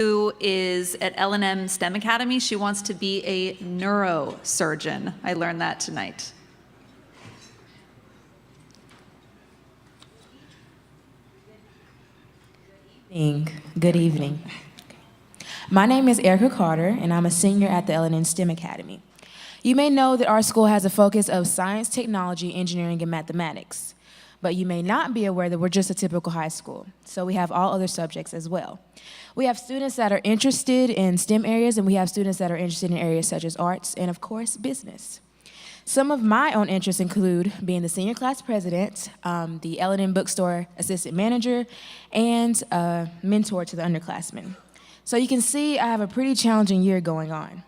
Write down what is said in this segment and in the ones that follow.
who is at L&M STEM Academy. She wants to be a neurosurgeon. I learned that tonight. Good evening. My name is Erica Carter, and I'm a senior at the L&M STEM Academy. You may know that our school has a focus of science, technology, engineering, and mathematics. But you may not be aware that we're just a typical high school, so we have all other subjects as well. We have students that are interested in STEM areas, and we have students that are interested in areas such as arts and, of course, business. Some of my own interests include being the senior class president, the L&M bookstore assistant manager, and a mentor to the underclassmen. So you can see I have a pretty challenging year going on.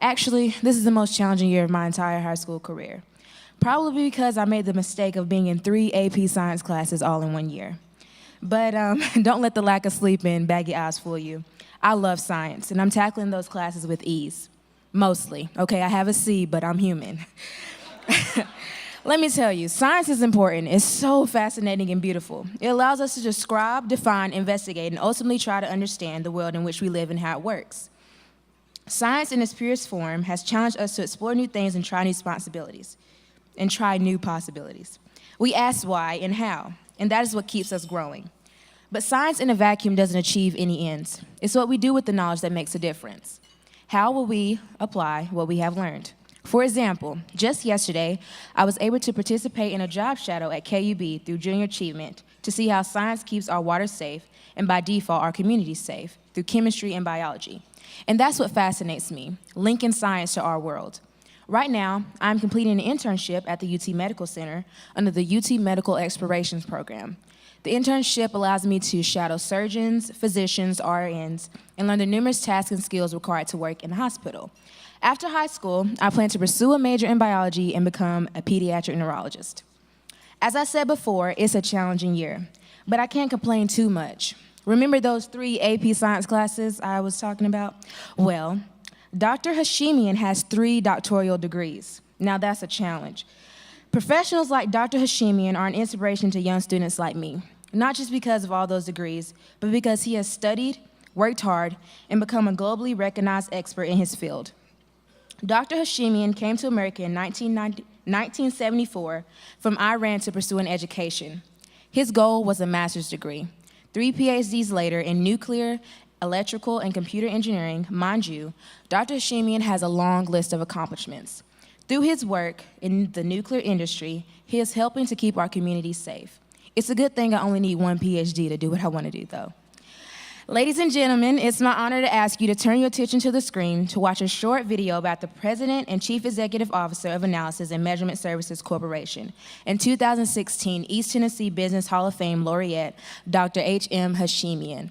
Actually, this is the most challenging year of my entire high school career. Probably because I made the mistake of being in 3 AP science classes all in one year. But don't let the lack of sleep and baggy eyes fool you. I love science, and I'm tackling those classes with ease. Mostly. Okay, I have a C, but I'm human. Let me tell you, science is important. It's so fascinating and beautiful. It allows us to describe, define, investigate, and ultimately try to understand the world in which we live and how it works. Science in its purest form has challenged us to explore new things and try new possibilities. We ask why and how, and that is what keeps us growing. But science in a vacuum doesn't achieve any ends. It's what we do with the knowledge that makes a difference. How will we apply what we have learned? For example, just yesterday, I was able to participate in a job shadow at KUB through Junior Achievement to see how science keeps our water safe, and by default, our communities safe, through chemistry and biology. And that's what fascinates me, linking science to our world. Right now, I'm completing an internship at the UT Medical Center under the UT Medical Explorations Program. The internship allows me to shadow surgeons, physicians, RNs, and learn the numerous tasks and skills required to work in a hospital. After high school, I plan to pursue a major in biology and become a pediatric neurologist. As I said before, it's a challenging year, but I can't complain too much. Remember those 3 AP science classes I was talking about? Well, Dr. Hashemian has 3 doctoral degrees. Now that's a challenge. Professionals like Dr. Hashemian are an inspiration to young students like me, not just because of all those degrees, but because he has studied, worked hard, and become a globally recognized expert in his field. Dr. Hashemian came to America in 1974 from Iran to pursue an education. His goal was a master's degree. 3 PhDs later in nuclear, electrical, and computer engineering, mind you, Dr. Hashemian has a long list of accomplishments. Through his work in the nuclear industry, he is helping to keep our communities safe. It's a good thing I only need 1 PhD to do what I want to do, though. Ladies and gentlemen, it's my honor to ask you to turn your attention to the screen to watch a short video about the President and Chief Executive Officer of Analysis and Measurement Services Corporation and 2016 East Tennessee Business Hall of Fame laureate, Dr. H.M. Hashemian.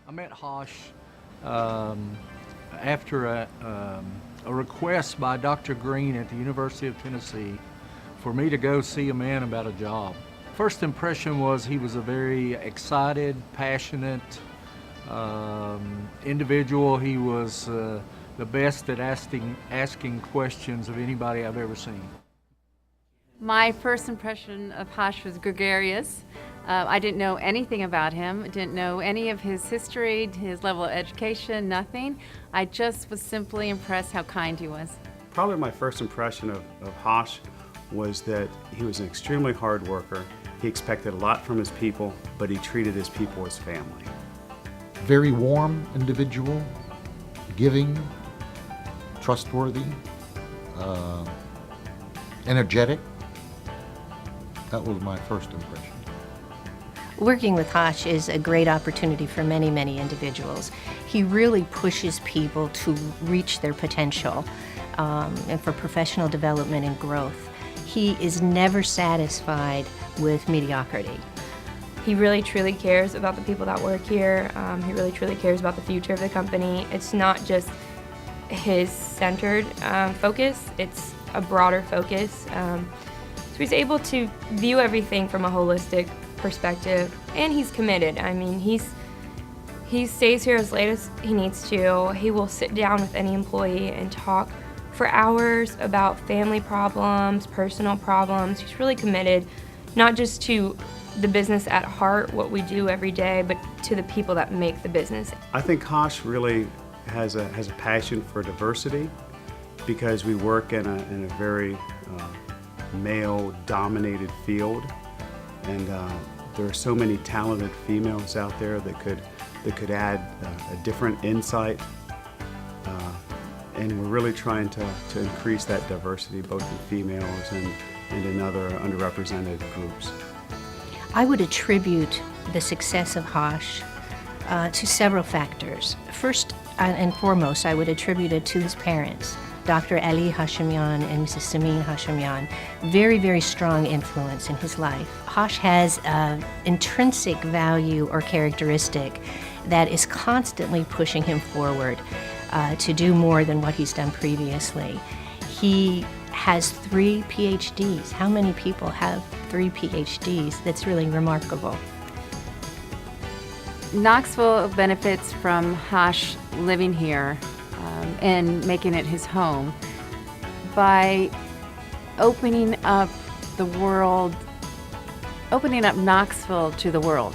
I met Hosh after a request by Dr. Green at the University of Tennessee for me to go see a man about a job. First impression was he was a very excited, passionate individual. He was the best at asking questions of anybody I've ever seen. My first impression of Hosh was gregarious. I didn't know anything about him, didn't know any of his history, his level of education, nothing. I just was simply impressed how kind he was. Probably my first impression of Hosh was that he was an extremely hard worker. He expected a lot from his people, but he treated his people as family. Very warm individual, giving, trustworthy, energetic. That was my first impression. Working with Hosh is a great opportunity for many, many individuals. He really pushes people to reach their potential and for professional development and growth. He is never satisfied with mediocrity. He really truly cares about the people that work here. He really truly cares about the future of the company. It's not just his centered focus, it's a broader focus. So he's able to view everything from a holistic perspective, and he's committed. I mean, he stays here as late as he needs to. He will sit down with any employee and talk for for hours about family problems, personal problems. He's really committed, not just to the business at heart, what we do every day, but to the people that make the business. I think Hosh really has a passion for diversity because we work in a very male-dominated field, and there are so many talented females out there that could add a different insight, and we're really trying to increase that diversity both in females and in other underrepresented groups. I would attribute the success of Hosh to several factors. First and foremost, I would attribute it to his parents, Dr. Ali Hashemian and Mrs. Samin Hashemian. Very, very strong influence in his life. Hosh has an intrinsic value or characteristic that is constantly pushing him forward to do more than what he's done previously. He has 3 PhDs. How many people have 3 PhDs? That's really remarkable. Knoxville benefits from Hosh living here and making it his home by opening up the world, opening up Knoxville to the world.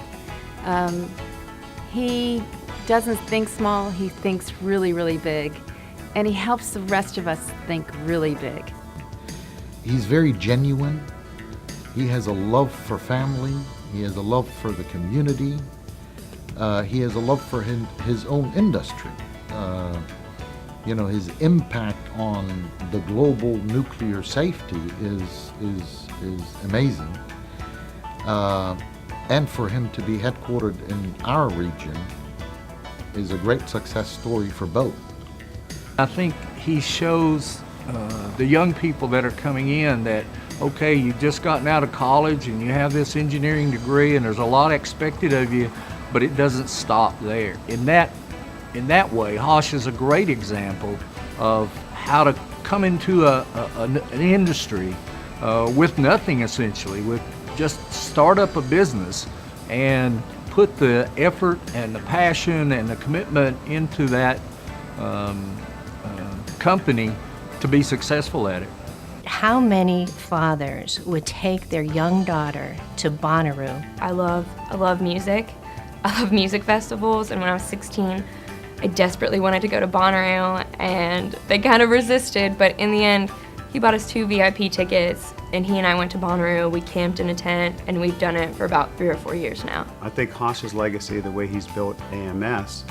He doesn't think small, he thinks really, really big, and he helps the rest of us think really big. He's very genuine. He has a love for family. He has a love for the community. He has a love for his own industry. His impact on the global nuclear safety is amazing. And for him to be headquartered in our region is a great success story for both. I think he shows the young people that are coming in that, okay, you've just gotten out of college and you have this engineering degree and there's a lot expected of you, but it doesn't stop there. In that way, Hosh is a great example of how to come into an industry with nothing, essentially, with just start up a business and put the effort and the passion and the commitment into that company to be successful at it. How many fathers would take their young daughter to Bonnaroo? I love music. I love music festivals, and when I was 16, I desperately wanted to go to Bonnaroo, and they kind of resisted, but in the end, he bought us 2 VIP tickets, and he and I went to Bonnaroo. We camped in a tent, and we've done it for about 3 or 4 years now. I think Hosh's legacy, the way he's built AMS,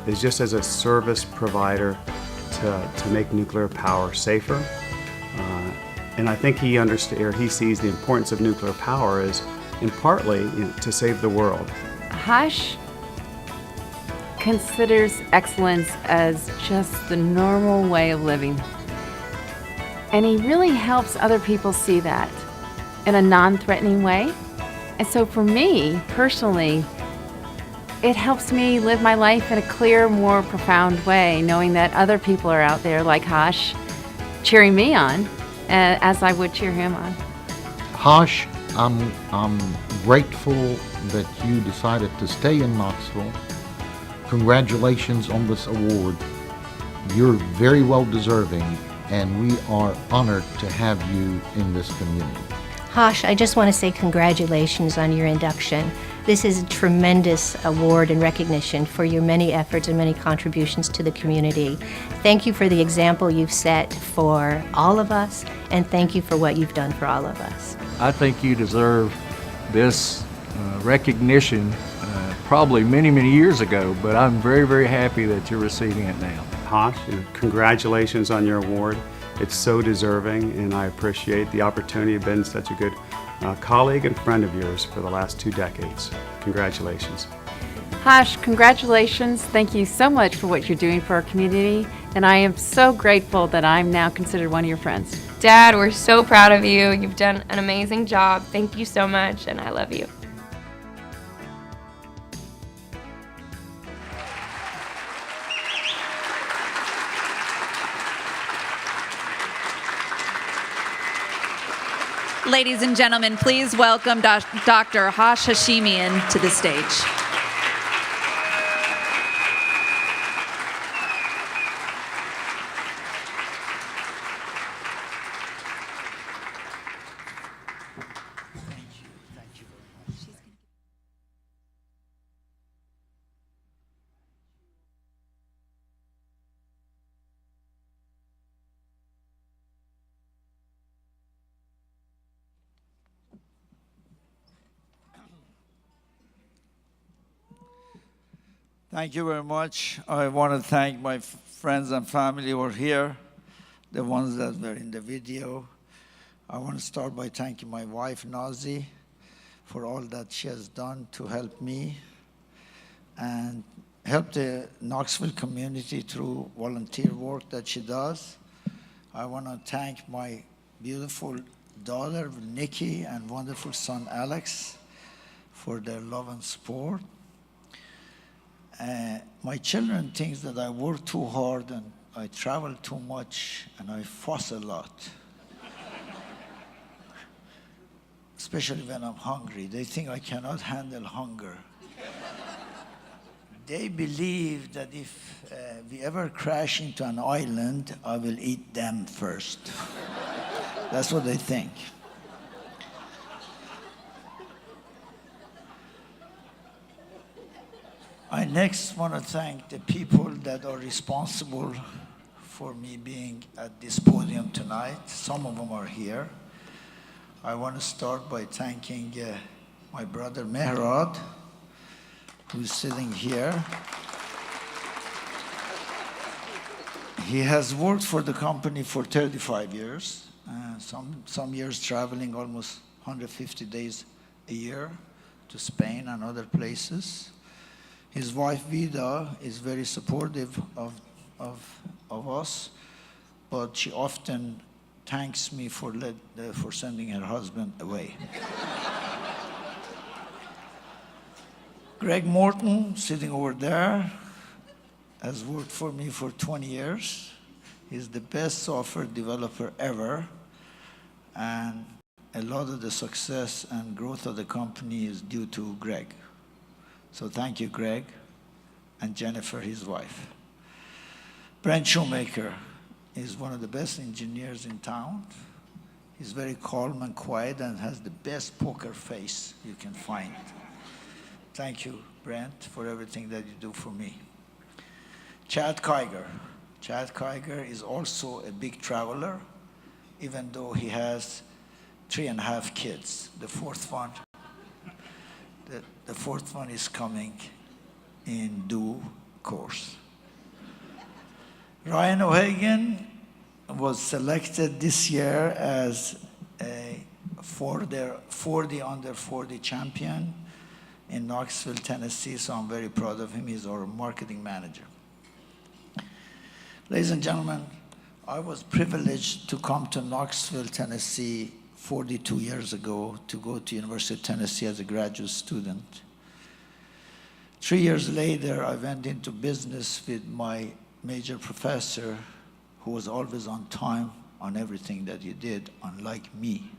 is just as a service provider to make nuclear power safer. And I think he sees the importance of nuclear power as, in partly, to save the world. Hosh considers excellence as just the normal way of living. And he really helps other people see that in a non-threatening way. And so for me, personally, it helps me live my life in a clear, more profound way, knowing that other people are out there like Hosh cheering me on as I would cheer him on. Hosh, I'm grateful that you decided to stay in Knoxville. Congratulations on this award. You're very well deserving, and we are honored to have you in this community. Hosh, I just want to say congratulations on your induction. This is a tremendous award and recognition for your many efforts and many contributions to the community. Thank you for the example you've set for all of us, and thank you for what you've done for all of us. I think you deserve this recognition probably many, many years ago, but I'm very, very happy that you're receiving it now. Hosh, congratulations on your award. It's so deserving, and I appreciate the opportunity. You've been such a good colleague and friend of yours for the last 2 decades. Congratulations. Hosh, congratulations. Thank you so much for what you're doing for our community, and I am so grateful that I'm now considered one of your friends. Dad, we're so proud of you. You've done an amazing job. Thank you so much, and I love you. Ladies and gentlemen, please welcome Dr. Hosh Hashemian to the stage. Thank you very much. I want to thank my friends and family who are here, the ones that were in the video. I want to start by thanking my wife, Nazi, for all that she has done to help me and help the Knoxville community through volunteer work that she does. I want to thank my beautiful daughter, Nikki, and wonderful son, Alex, for their love and support. My children think that I work too hard and I travel too much and I fuss a lot. Especially when I'm hungry. They think I cannot handle hunger. They believe that if we ever crash into an island, I will eat them first. That's what they think. I next want to thank the people that are responsible for me being at this podium tonight. Some of them are here. I want to start by thanking my brother Mehrad, who's sitting here. He has worked for the company for 35 years, some years traveling almost 150 days a year to Spain and other places. His wife Vida is very supportive of us, but she often thanks me for sending her husband away. Greg Morton, sitting over there, has worked for me for 20 years. He's the best software developer ever, and a lot of the success and growth of the company is due to Greg. So thank you, Greg, and Jennifer, his wife. Brent Shoemaker is one of the best engineers in town. He's very calm and quiet and has the best poker face you can find. Thank you, Brent, for everything that you do for me. Chad Kiger. Chad Kiger is also a big traveler, even though he has 3.5 kids. The fourth one is coming in due course. Ryan O'Hagan was selected this year as a 40 under 40 champion in Knoxville, Tennessee, so I'm very proud of him. He's our marketing manager. Ladies and gentlemen, I was privileged to come to Knoxville, Tennessee 42 years ago to go to University of Tennessee as a graduate student. 3 years later, I went into business with my major professor, who was always on time on everything that he did, unlike me.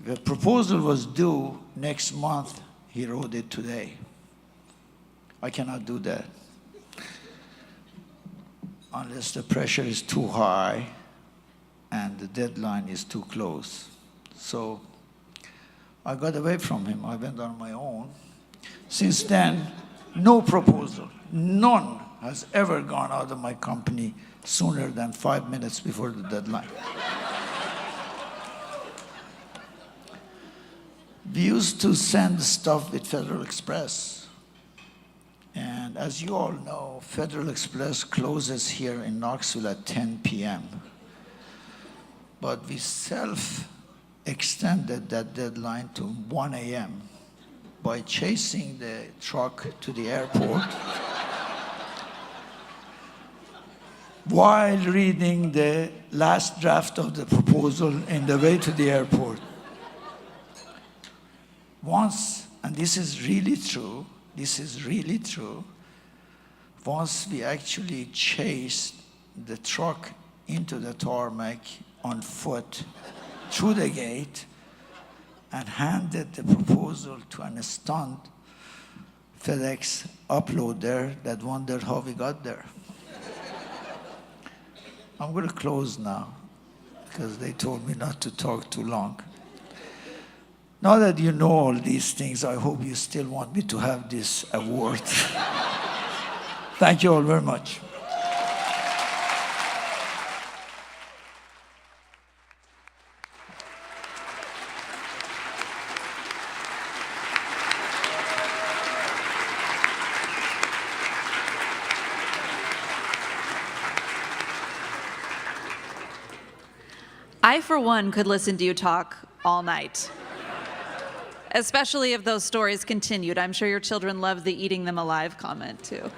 The proposal was due next month. He wrote it today. I cannot do that unless the pressure is too high and the deadline is too close. So I got away from him. I went on my own. Since then, no proposal, none has ever gone out of my company sooner than 5 minutes before the deadline. We used to send stuff with Federal Express. And as you all know, Federal Express closes here in Knoxville at 10 p.m. But we self-extended that deadline to 1 a.m. by chasing the truck to the airport while reading the last draft of the proposal in the way to the airport. Once, and this is really true, once we actually chased the truck into the tarmac on foot through the gate and handed the proposal to an stunned FedEx uploader that wondered how we got there. I'm going to close now because they told me not to talk too long. Now that you know all these things, I hope you still want me to have this award. Thank you all very much. I, for one, could listen to you talk all night. Especially if those stories continued. I'm sure your children loved the eating them alive comment, too.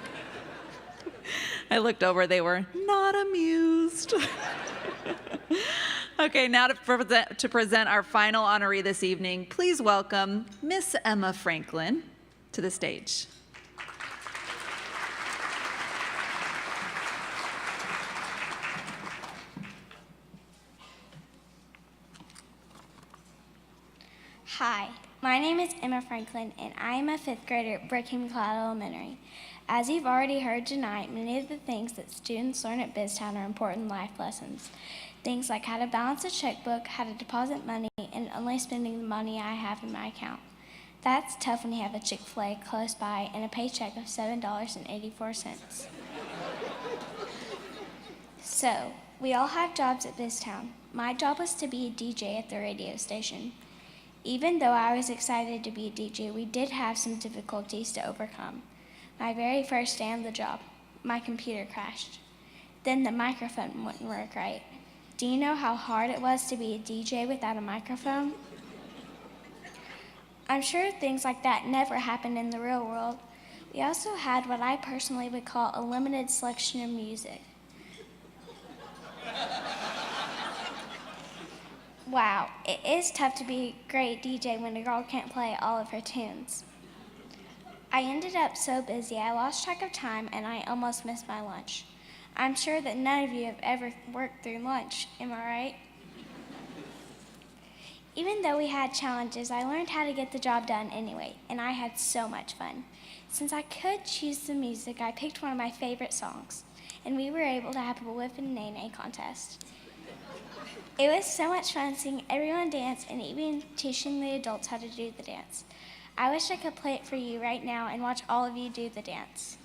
I looked over, they were not amused. Okay, now to present our final honoree this evening, please welcome Miss Emma Franklin to the stage. Hi, my name is Emma Franklin, and I am a 5th grader at Brookham Cloud Elementary. As you've already heard tonight, many of the things that students learn at BizTown are important life lessons. Things like how to balance a checkbook, how to deposit money, and only spending the money I have in my account. That's tough when you have a Chick-fil-A close by and a paycheck of $7.84. So, we all have jobs at BizTown. My job was to be a DJ at the radio station. Even though I was excited to be a DJ, we did have some difficulties to overcome. My very first day on the job, my computer crashed. Then the microphone wouldn't work right. Do you know how hard it was to be a DJ without a microphone? I'm sure things like that never happened in the real world. We also had what I personally would call a limited selection of music. Wow, it is tough to be a great DJ when a girl can't play all of her tunes. I ended up so busy I lost track of time and I almost missed my lunch. I'm sure that none of you have ever worked through lunch, am I right? Even though we had challenges, I learned how to get the job done anyway, and I had so much fun. Since I could choose the music, I picked one of my favorite songs, and we were able to have a whip and nay-nay contest. It was so much fun seeing everyone dance and even teaching the adults how to do the dance. I wish I could play it for you right now and watch all of you do the dance.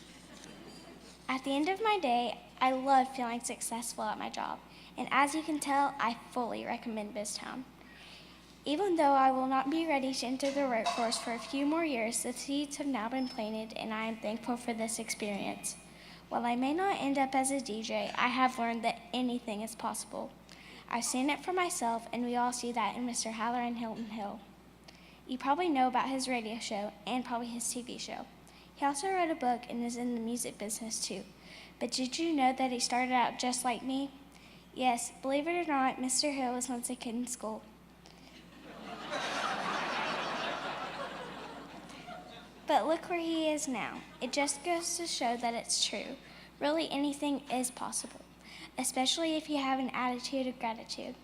At the end of my day, I love feeling successful at my job, and as you can tell, I fully recommend BizTown. Even though I will not be ready to enter the workforce for a few more years, the seeds have now been planted, and I am thankful for this experience. While I may not end up as a DJ, I have learned that anything is possible. I've seen it for myself, and we all see that in Mr. Halloran Hilton Hill. You probably know about his radio show and probably his TV show. He also wrote a book and is in the music business too. But did you know that he started out just like me? Yes, believe it or not, Mr. Hill was once a kid in school. But look where he is now. It just goes to show that it's true. Really, anything is possible, especially if you have an attitude of gratitude.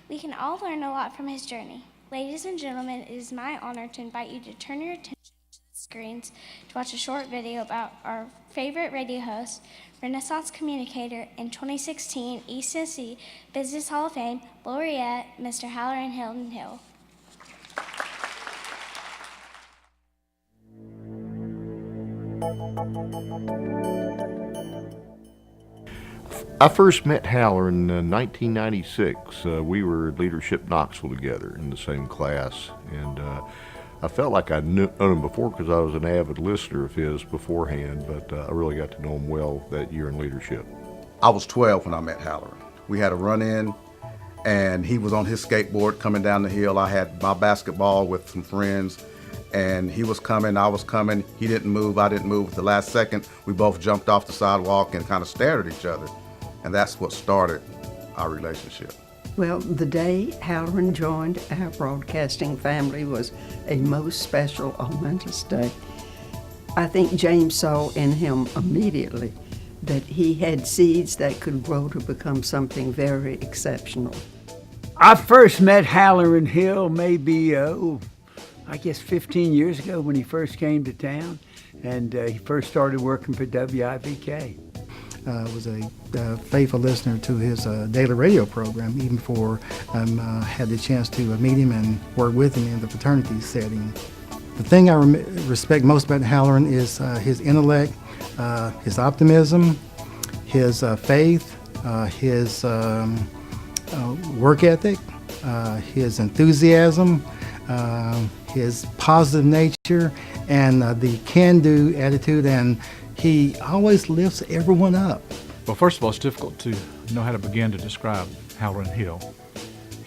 We can all learn a lot from his journey. Ladies and gentlemen, it is my honor to invite you to turn your attention to the screens to watch a short video about our favorite radio host, Renaissance communicator, and 2016 East Tennessee Business Hall of Fame laureate, Mr. Halloran Hilton Hill. I first met Halloran in 1996. We were at Leadership Knoxville together in the same class, and I felt like I'd known him before because I was an avid listener of his beforehand, but I really got to know him well that year in leadership. I was 12 when I met Halloran. We had a run-in, and he was on his skateboard coming down the hill. I had my basketball with some friends, and he was coming, I was coming. He didn't move, I didn't move. At the last second, we both jumped off the sidewalk and kind of stared at each other. And that's what started our relationship. Well, the day Halloran joined our broadcasting family was a most special, momentous day. I think James saw in him immediately that he had seeds that could grow to become something very exceptional. I first met Halloran Hill maybe, I guess 15 years ago when he first came to town, and he first started working for WIVK. Was a faithful listener to his daily radio program, even before I had the chance to meet him and work with him in the fraternity setting. The thing I respect most about Halloran is his intellect, his optimism, his faith, his work ethic, his enthusiasm, his positive nature, and the can-do attitude, and he always lifts everyone up. Well, first of all, it's difficult to know how to begin to describe Halloran Hill.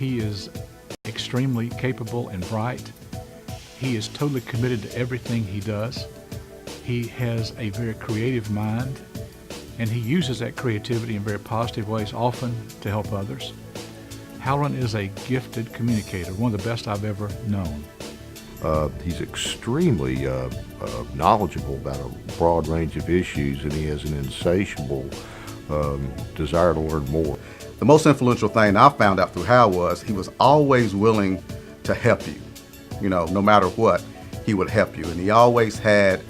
He is extremely capable and bright. He is totally committed to everything he does. He has a very creative mind, and he uses that creativity in very positive ways, often to help others. Halloran is a gifted communicator, one of the best I've ever known. He's extremely knowledgeable about a broad range of issues, and he has an insatiable desire to learn more. The most influential thing I found out through Hal was he was always willing to help you. You know, no matter what, he would help you. And he always had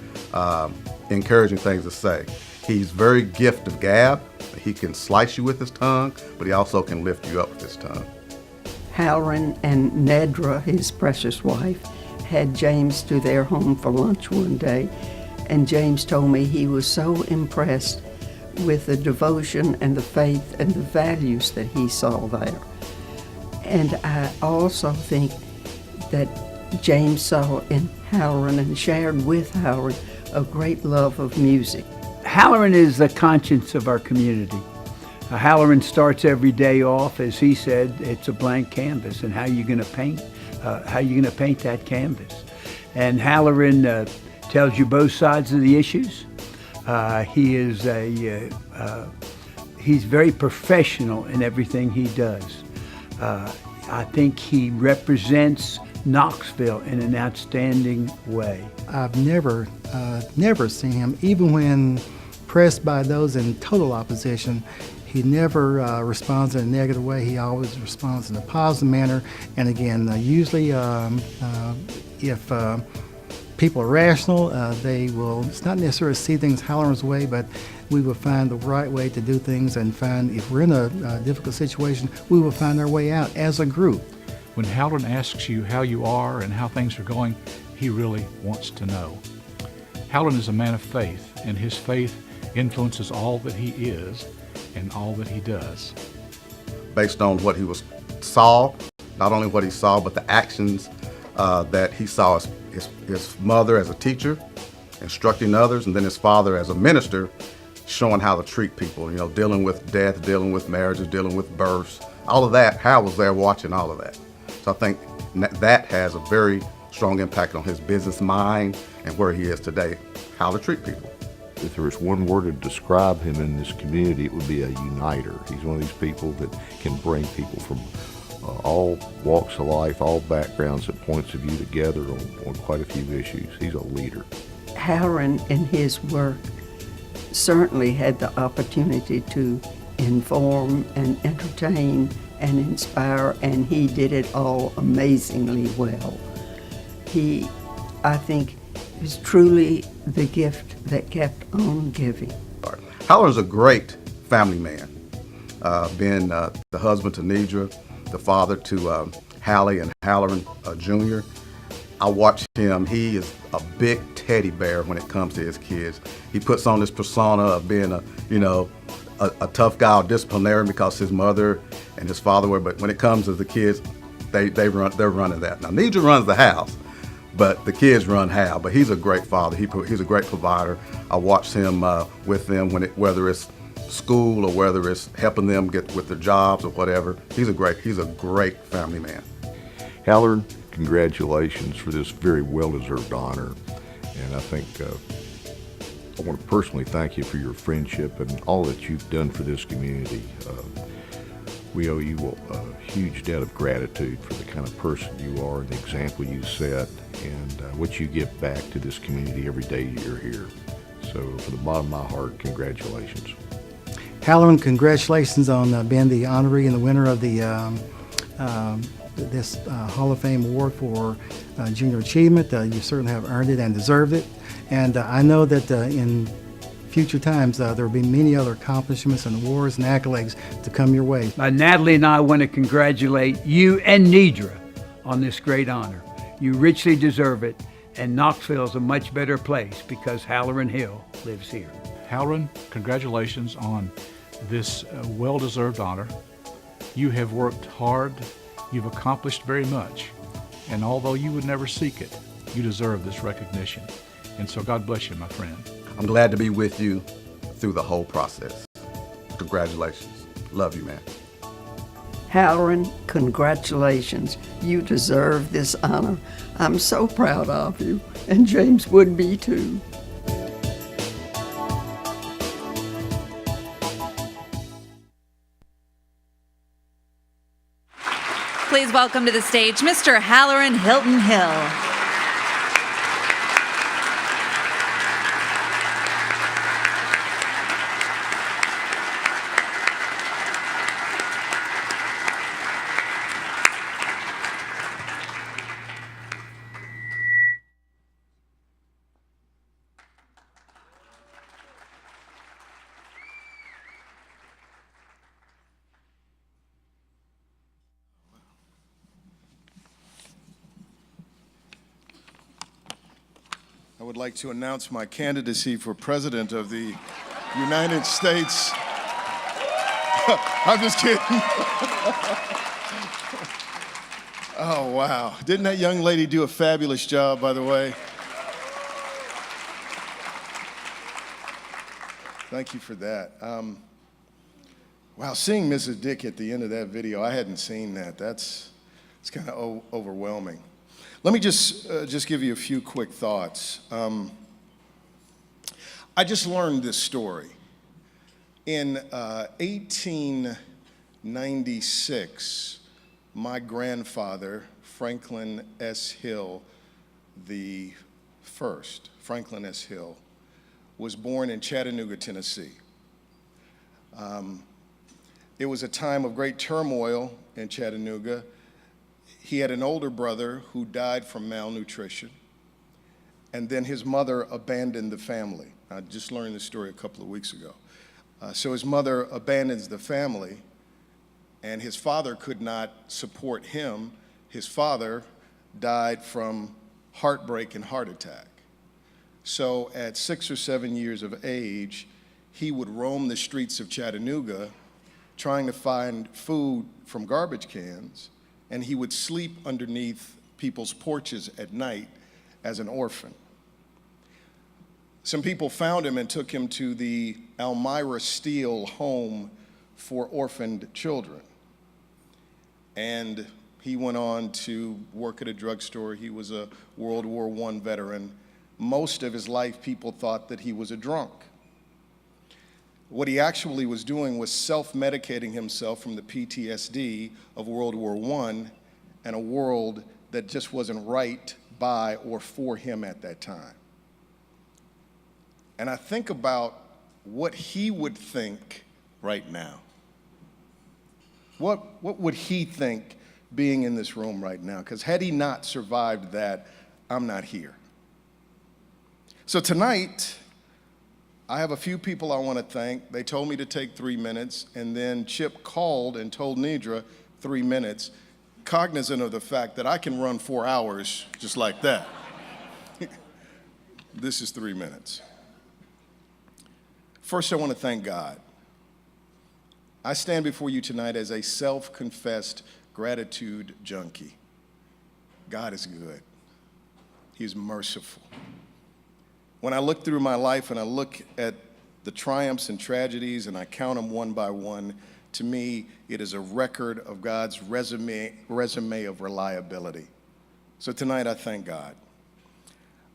encouraging things to say. He's very gift of gab. He can slice you with his tongue, but he also can lift you up with his tongue. Halloran and Nedra, his precious wife, had James to their home for lunch one day, and James told me he was so impressed with the devotion and the faith and the values that he saw there. And I also think that James saw in Halloran and shared with Halloran a great love of music. Halloran is the conscience of our community. Halloran starts every day off, as he said, it's a blank canvas, and how you going to paint that canvas. And Halloran tells you both sides of the issues. He's very professional in everything he does. I think he represents Knoxville in an outstanding way. I've never seen him, even when pressed by those in total opposition, he never responds in a negative way. He always responds in a positive manner. And again, usually if people are rational, they will not necessarily see things Halloran's way, but we will find the right way to do things and find, if we're in a difficult situation, we will find our way out as a group. When Halloran asks you how you are and how things are going, he really wants to know. Halloran is a man of faith, and his faith influences all that he is and all that he does. Based on what he saw, not only what he saw, but the actions that he saw his mother as a teacher, instructing others, and then his father as a minister, showing how to treat people, you know, dealing with death, dealing with marriages, dealing with births, all of that. Hal was there watching all of that. So I think that has a very strong impact on his business mind and where he is today, how to treat people. If there was one word to describe him in this community, it would be a uniter. He's one of these people that can bring people from all walks of life, all backgrounds and points of view together on quite a few issues. He's a leader. Halloran in his work certainly had the opportunity to inform and entertain and inspire, and he did it all amazingly well. He, I think, is truly the gift that kept on giving. Halloran's a great family man, being the husband to Nedra, the father to Hallie and Halloran Jr. I watch him. He is a big teddy bear when it comes to his kids. He puts on this persona of being a tough guy or disciplinarian because his mother and his father were, but when it comes to the kids, they're running that. Now Nedra runs the house, but the kids run Hal. But he's a great father. He's a great provider. I watched him with them whether it's school or whether it's helping them get with their jobs or whatever. He's a great family man. Halloran, congratulations for this very well-deserved honor. And I think I want to personally thank you for your friendship and all that you've done for this community. We owe you a huge debt of gratitude for the kind of person you are and the example you set and what you give back to this community every day you're here. So from the bottom of my heart, congratulations. Halloran, congratulations on being the honoree and the winner of the this Hall of Fame award for junior achievement. You certainly have earned it and deserved it. And I know that in future times there will be many other accomplishments and awards and accolades to come your way. Natalie and I want to congratulate you and Nedra on this great honor. You richly deserve it, and Knoxville is a much better place because Halloran Hill lives here. Halloran, congratulations on this well-deserved honor. You have worked hard. You've accomplished very much. And although you would never seek it, you deserve this recognition. And so God bless you, my friend. I'm glad to be with you through the whole process. Congratulations. Love you, man. Halloran, congratulations. You deserve this honor. I'm so proud of you, and James would be too. Please welcome to the stage Mr. Halloran Hilton Hill. I would like to announce my candidacy for President of the United States. I'm just kidding. Oh, wow. Didn't that young lady do a fabulous job, by the way? Thank you for that. Wow, seeing Mrs. Dick at the end of that video, I hadn't seen that. It's kind of overwhelming. Let me just give you a few quick thoughts. I just learned this story. In 1896, my grandfather, Franklin S. Hill the first, Franklin S. Hill, was born in Chattanooga, Tennessee. It was a time of great turmoil in Chattanooga. He had an older brother who died from malnutrition, and then his mother abandoned the family. I just learned this story a couple of weeks ago. So his mother abandons the family, and his father could not support him. His father died from heartbreak and heart attack. So at 6 or 7 years of age, he would roam the streets of Chattanooga trying to find food from garbage cans, and he would sleep underneath people's porches at night as an orphan. Some people found him and took him to the Elmira Steele Home for Orphaned Children. And he went on to work at a drugstore. He was a World War I veteran. Most of his life, people thought that he was a drunk. What he actually was doing was self-medicating himself from the PTSD of World War I and a world that just wasn't right by or for him at that time. And I think about what he would think right now. What would he think being in this room right now? Because had he not survived that, I'm not here. So tonight, I have a few people I want to thank. They told me to take 3 minutes, and then Chip called and told Nidra 3 minutes, cognizant of the fact that I can run 4 hours just like that. This is 3 minutes. First, I want to thank God. I stand before you tonight as a self-confessed gratitude junkie. God is good. He's merciful. When I look through my life and I look at the triumphs and tragedies and I count them one by one, to me, it is a record of God's resume of reliability. So tonight, I thank God.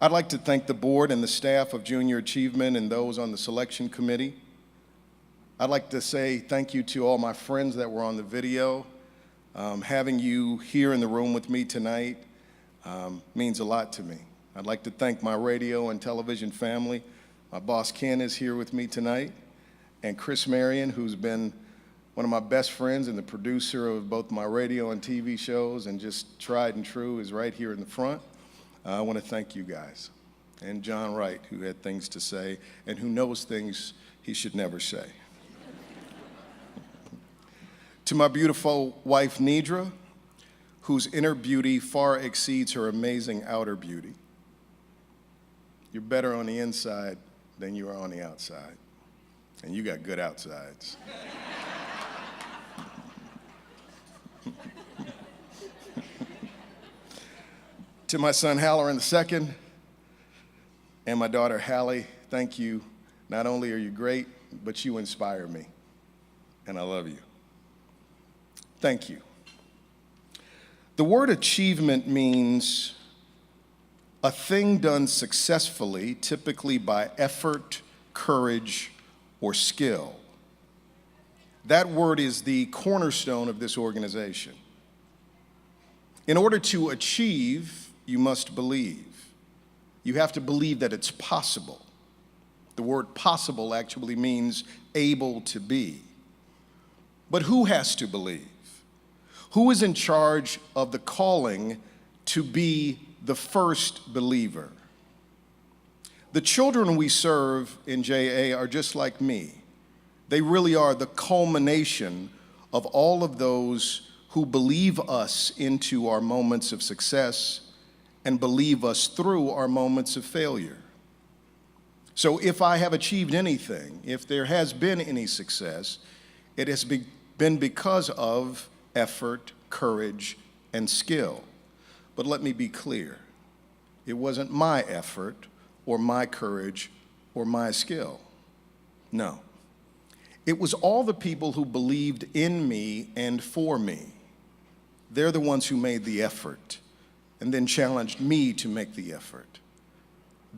I'd like to thank the board and the staff of Junior Achievement and those on the selection committee. I'd like to say thank you to all my friends that were on the video. Having you here in the room with me tonight means a lot to me. I'd like to thank my radio and television family. My boss Ken is here with me tonight, and Chris Marion, who's been one of my best friends and the producer of both my radio and TV shows and just tried and true, is right here in the front. I want to thank you guys. And John Wright, who had things to say and who knows things he should never say. To my beautiful wife, Nidra, whose inner beauty far exceeds her amazing outer beauty. You're better on the inside than you are on the outside. And you got good outsides. To my son, Halloran II, and my daughter, Hallie, thank you. Not only are you great, but you inspire me. And I love you. Thank you. The word achievement means a thing done successfully, typically by effort, courage, or skill. That word is the cornerstone of this organization. In order to achieve, you must believe. You have to believe that it's possible. The word possible actually means able to be. But who has to believe? Who is in charge of the calling to be the first believer? The children we serve in JA are just like me. They really are the culmination of all of those who believe us into our moments of success and believe us through our moments of failure. So if I have achieved anything, if there has been any success, it has been because of effort, courage, and skill. But let me be clear. It wasn't my effort or my courage or my skill. No. It was all the people who believed in me and for me. They're the ones who made the effort and then challenged me to make the effort.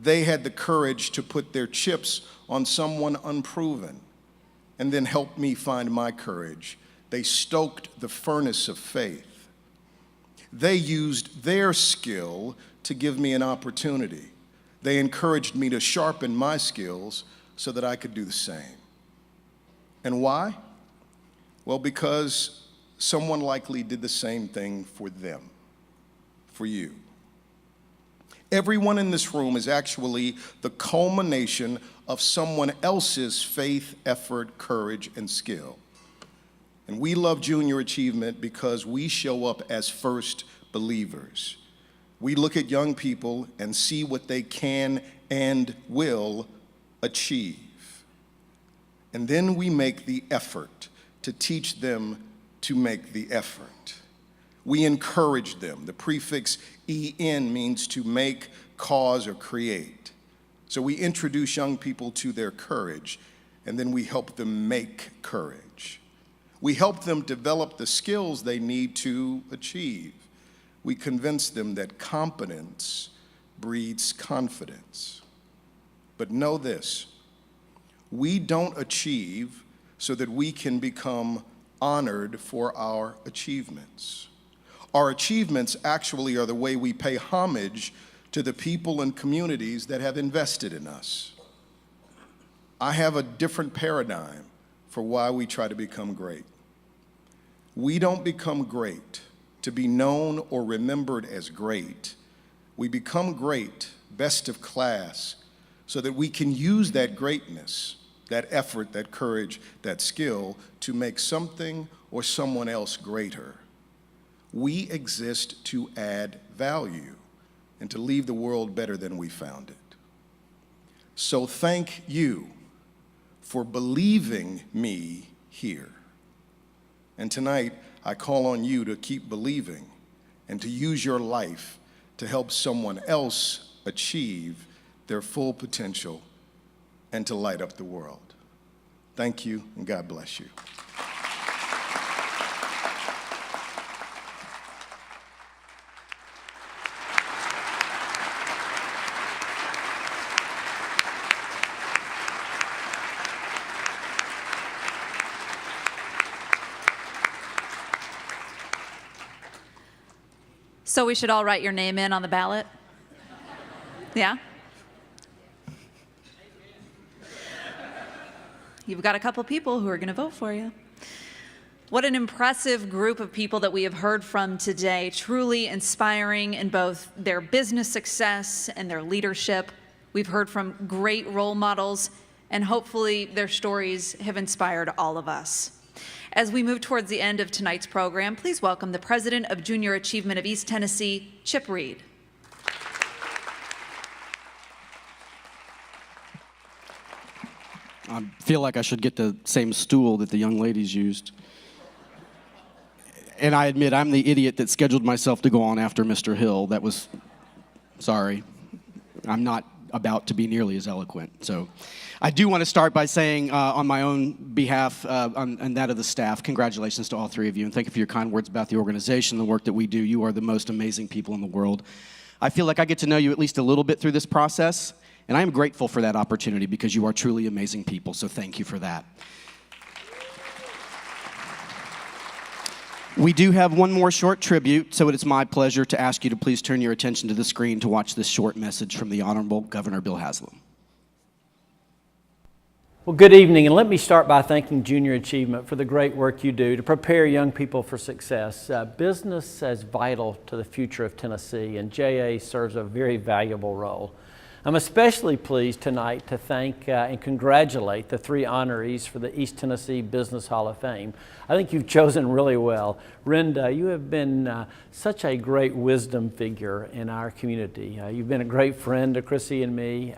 They had the courage to put their chips on someone unproven and then helped me find my courage. They stoked the furnace of faith. They used their skill to give me an opportunity. They encouraged me to sharpen my skills so that I could do the same. And why? Well, because someone likely did the same thing for them, for you. Everyone in this room is actually the culmination of someone else's faith, effort, courage, and skill. And we love Junior Achievement because we show up as first believers. We look at young people and see what they can and will achieve. And then we make the effort to teach them to make the effort. We encourage them. The prefix EN means to make, cause, or create. So we introduce young people to their courage, and then we help them make courage. We help them develop the skills they need to achieve. We convince them that competence breeds confidence. But know this, we don't achieve so that we can become honored for our achievements. Our achievements actually are the way we pay homage to the people and communities that have invested in us. I have a different paradigm for why we try to become great. We don't become great to be known or remembered as great. We become great, best of class, so that we can use that greatness, that effort, that courage, that skill to make something or someone else greater. We exist to add value and to leave the world better than we found it. So thank you for believing me here. And tonight, I call on you to keep believing and to use your life to help someone else achieve their full potential and to light up the world. Thank you, and God bless you. So we should all write your name in on the ballot? Yeah? You've got a couple people who are going to vote for you. What an impressive group of people that we have heard from today, truly inspiring in both their business success and their leadership. We've heard from great role models, and hopefully their stories have inspired all of us. As we move towards the end of tonight's program, please welcome the President of Junior Achievement of East Tennessee, Chip Reed. I feel like I should get the same stool that the young ladies used. And I admit I'm the idiot that scheduled myself to go on after Mr. Hill. That was, sorry. I'm not about to be nearly as eloquent. So I do want to start by saying on my own behalf and that of the staff, congratulations to all three of you, and thank you for your kind words about the organization, the work that we do. You are the most amazing people in the world. I feel like I get to know you at least a little bit through this process, and I am grateful for that opportunity because you are truly amazing people, so thank you for that. We do have one more short tribute, so it is my pleasure to ask you to please turn your attention to the screen to watch this short message from the Honorable Governor Bill Haslam. Well, good evening, and let me start by thanking Junior Achievement for the great work you do to prepare young people for success. Business is vital to the future of Tennessee, and JA serves a very valuable role. I'm especially pleased tonight to thank and congratulate the 3 honorees for the East Tennessee Business Hall of Fame. I think you've chosen really well. Renda, you have been such a great wisdom figure in our community. You've been a great friend to Chrissy and me.